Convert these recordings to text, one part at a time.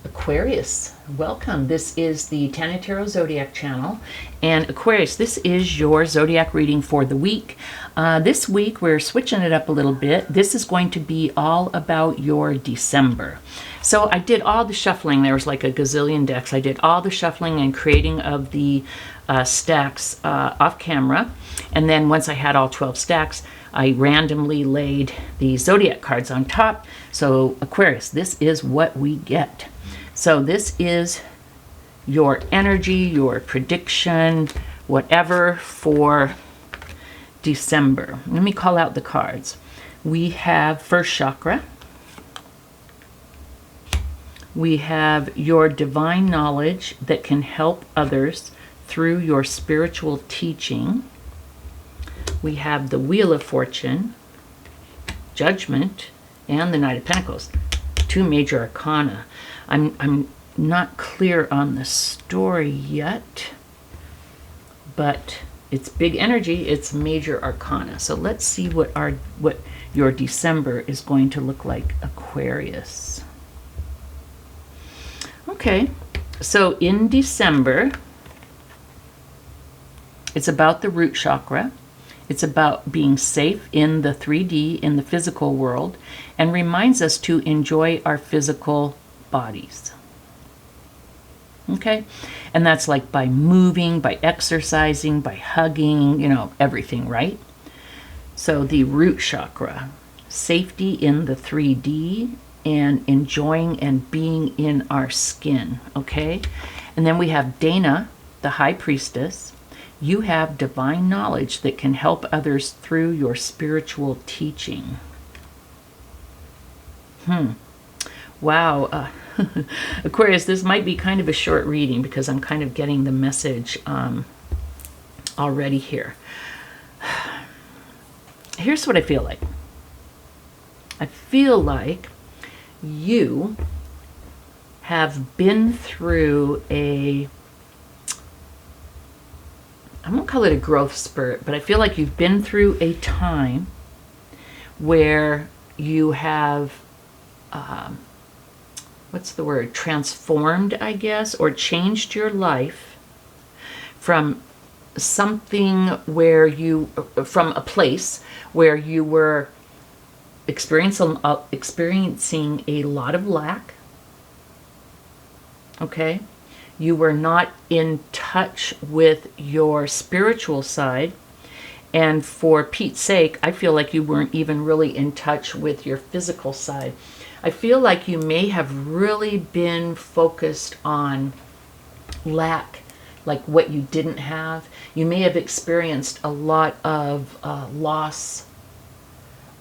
Aquarius, welcome. This is the Tana Tarot Zodiac channel. And Aquarius, this is your zodiac reading for the week. This week we're switching it up a little bit. This is going to be all about your December. So I did all the shuffling. There was like a gazillion decks. I did all the shuffling and creating of the stacks off camera. And then once I had all 12 stacks, I randomly laid the zodiac cards on top. So Aquarius, this is what we get. So this is your energy, your prediction, whatever for December. Let me call out the cards. We have first chakra. We have your divine knowledge that can help others through your spiritual teaching. We have the Wheel of Fortune, Judgment, and the Knight of Pentacles. Two major arcana. I'm not clear on the story yet, but it's big energy, it's major arcana. So let's see what your December is going to look like, Aquarius. Okay, so in December, it's about the root chakra. It's about being safe in the 3D, in the physical world, and reminds us to enjoy our physical bodies. Okay? And that's like by moving, by exercising, by hugging, everything, right? So the root chakra, safety in the 3D and enjoying and being in our skin, okay? And then we have Dana, the High Priestess. You have divine knowledge that can help others through your spiritual teaching. Wow. Aquarius, this might be kind of a short reading because I'm kind of getting the message already here. Here's what I feel like. I feel like you have been through I won't call it a growth spurt, but I feel like you've been through a time where you have, transformed, I guess, or changed your life from from a place where you were experiencing a lot of lack, okay? You were not in touch with your spiritual side. And for Pete's sake, I feel like you weren't even really in touch with your physical side. I feel like you may have really been focused on lack, like what you didn't have. You may have experienced a lot of loss.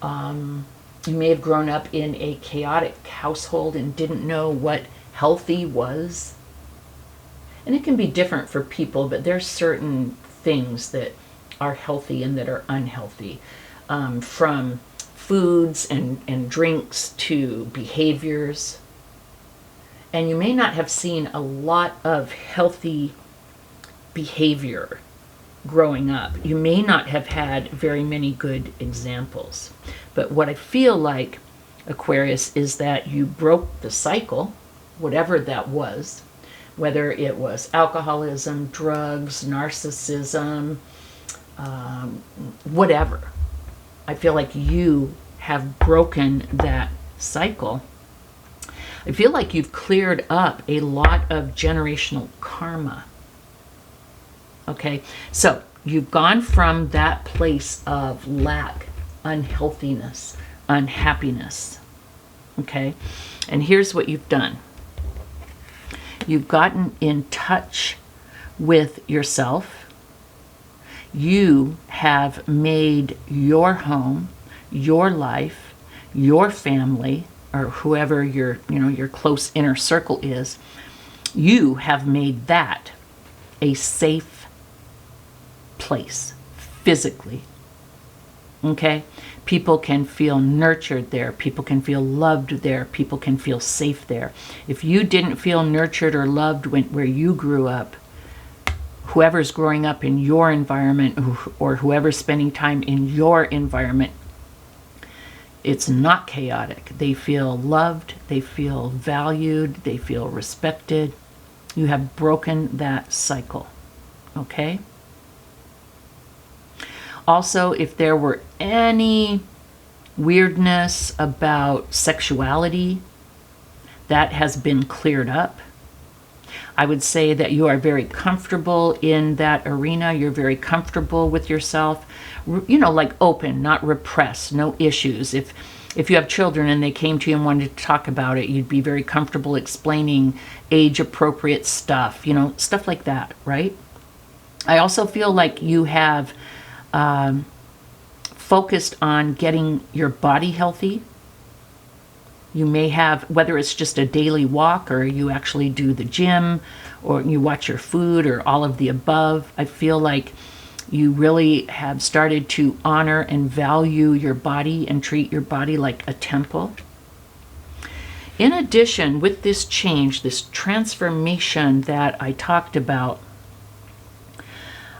You may have grown up in a chaotic household and didn't know what healthy was. And it can be different for people, but there's certain things that are healthy and that are unhealthy, from foods and drinks to behaviors. And you may not have seen a lot of healthy behavior growing up. You may not have had very many good examples. But what I feel like, Aquarius, is that you broke the cycle, whatever that was, whether it was alcoholism, drugs, narcissism, whatever. I feel like you have broken that cycle. I feel like you've cleared up a lot of generational karma. Okay, so you've gone from that place of lack, unhealthiness, unhappiness. Okay, and here's what you've done. You've gotten in touch with yourself. You have made your home, your life, your family, or whoever your close inner circle is. You have made that a safe place physically. Okay? People can feel nurtured there. People can feel loved there. People can feel safe there. If you didn't feel nurtured or loved where you grew up, whoever's growing up in your environment or whoever's spending time in your environment, It's not chaotic. They feel loved, they feel valued, they feel respected. You have broken that cycle, okay? Also, if there were any weirdness about sexuality, that has been cleared up. I would say that you are very comfortable in that arena. You're very comfortable with yourself, like open, not repressed, no issues. If you have children and they came to you and wanted to talk about it, you'd be very comfortable explaining age-appropriate stuff, stuff like that, right? I also feel like you have focused on getting your body healthy. You may have, whether it's just a daily walk or you actually do the gym or you watch your food or all of the above, I feel like you really have started to honor and value your body and treat your body like a temple. In addition, with this change, this transformation that I talked about,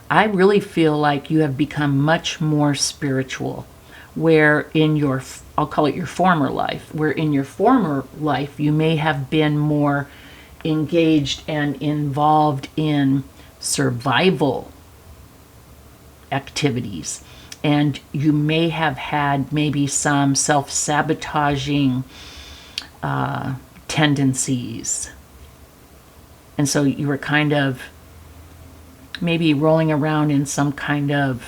I really feel like you have become much more spiritual, where in your, I'll call it your former life, where in your former life you may have been more engaged and involved in survival activities. And you may have had maybe some self-sabotaging tendencies. And so you were kind of maybe rolling around in some kind of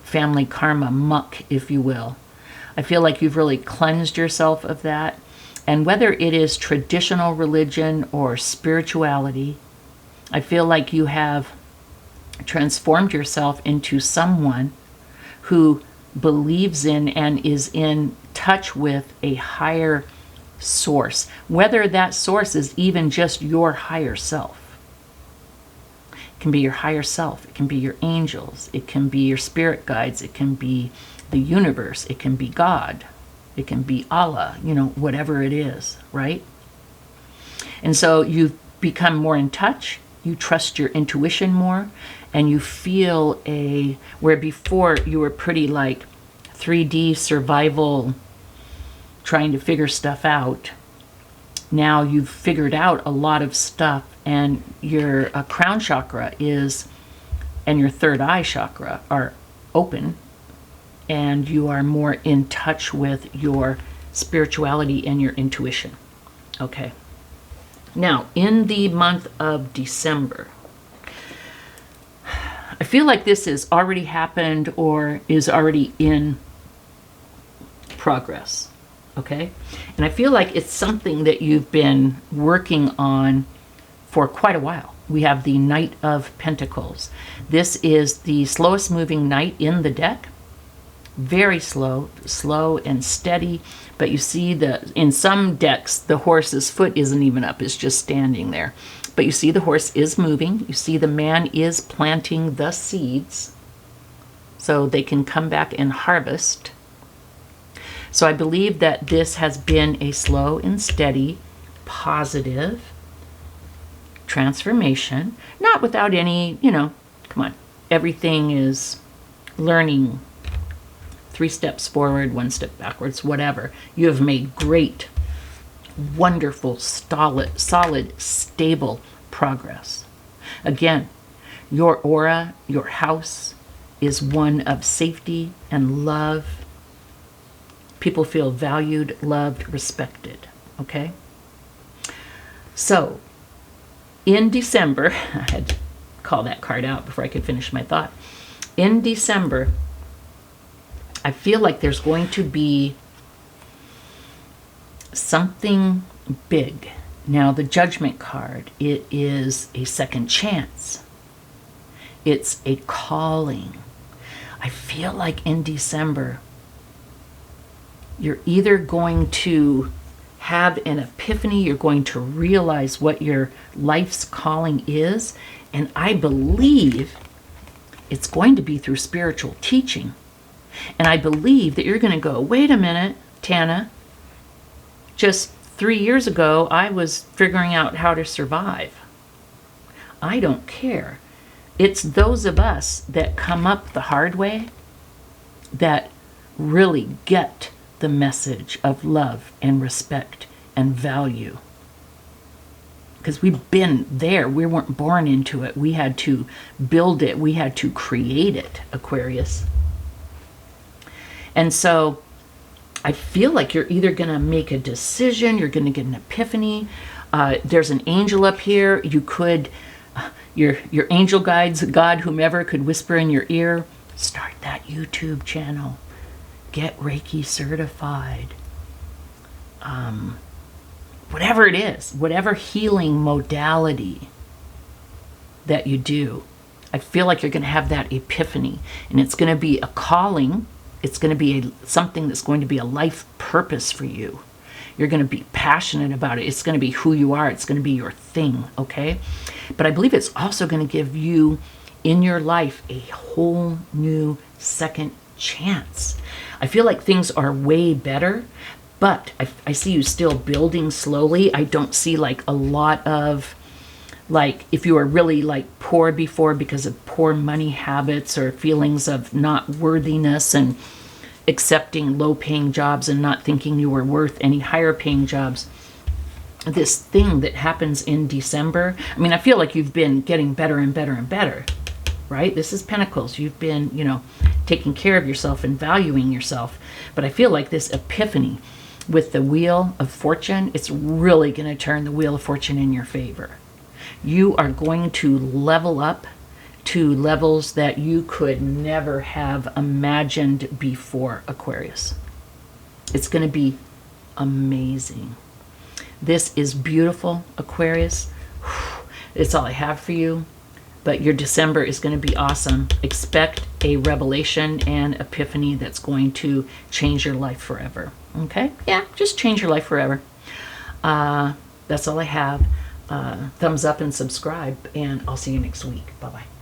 family karma muck, if you will. I feel like you've really cleansed yourself of that. And whether it is traditional religion or spirituality, I feel like you have transformed yourself into someone who believes in and is in touch with a higher source, whether that source is even just your higher self. It can be your higher self, it can be your angels, it can be your spirit guides, it can be the universe, it can be God, it can be Allah, whatever it is, right? And so you've become more in touch, you trust your intuition more, and you feel where before you were pretty like 3D survival, trying to figure stuff out. Now you've figured out a lot of stuff, and your crown chakra and your third eye chakra are open, and you are more in touch with your spirituality and your intuition. Okay. Now, in the month of December, I feel like this has already happened or is already in progress. Okay? And I feel like it's something that you've been working on for quite a while. We have the Knight of Pentacles. This is the slowest moving knight in the deck. Very slow and steady. But you see in some decks, the horse's foot isn't even up, it's just standing there. But you see the horse is moving. You see the man is planting the seeds so they can come back and harvest. So I believe that this has been a slow and steady, positive transformation. Not without any, come on. Everything is learning. 3 steps forward, 1 step backwards, whatever. You have made great, wonderful, solid, stable progress. Again, your aura, your house is one of safety and love. People feel valued, loved, respected. Okay? So, in December, I had to call that card out before I could finish my thought. In December, I feel like there's going to be something big. Now, the Judgment card, it is a second chance. It's a calling. I feel like in December, you're either going to have an epiphany, you're going to realize what your life's calling is, and I believe it's going to be through spiritual teaching. And I believe that you're going to go, wait a minute, Tana, just 3 years ago, I was figuring out how to survive. I don't care. It's those of us that come up the hard way that really get the message of love and respect and value. Because we've been there. We weren't born into it. We had to build it. We had to create it, Aquarius. And so I feel like you're either going to make a decision, you're going to get an epiphany. There's an angel up here. You could, your angel guides, God, whomever, could whisper in your ear, start that YouTube channel. Get Reiki certified. Whatever it is, whatever healing modality that you do, I feel like you're going to have that epiphany. And it's going to be a calling. It's going to be something that's going to be a life purpose for you. You're going to be passionate about it. It's going to be who you are. It's going to be your thing, okay? But I believe it's also going to give you in your life a whole new second chance. I feel like things are way better, but I see you still building slowly. I don't see like a lot of, like, if you were really like poor before because of poor money habits or feelings of not worthiness and accepting low paying jobs and not thinking you were worth any higher paying jobs. This thing that happens in December, I mean, I feel like you've been getting better and better and better, right? This is Pentacles. You've been, you know, taking care of yourself and valuing yourself. But I feel like this epiphany with the Wheel of Fortune, it's really going to turn the Wheel of Fortune in your favor. You are going to level up to levels that you could never have imagined before, Aquarius. It's going to be amazing. This is beautiful, Aquarius. It's all I have for you. But your December is going to be awesome. Expect a revelation and epiphany that's going to change your life forever. Okay? Yeah, just change your life forever. That's all I have. Thumbs up and subscribe, and I'll see you next week. Bye-bye.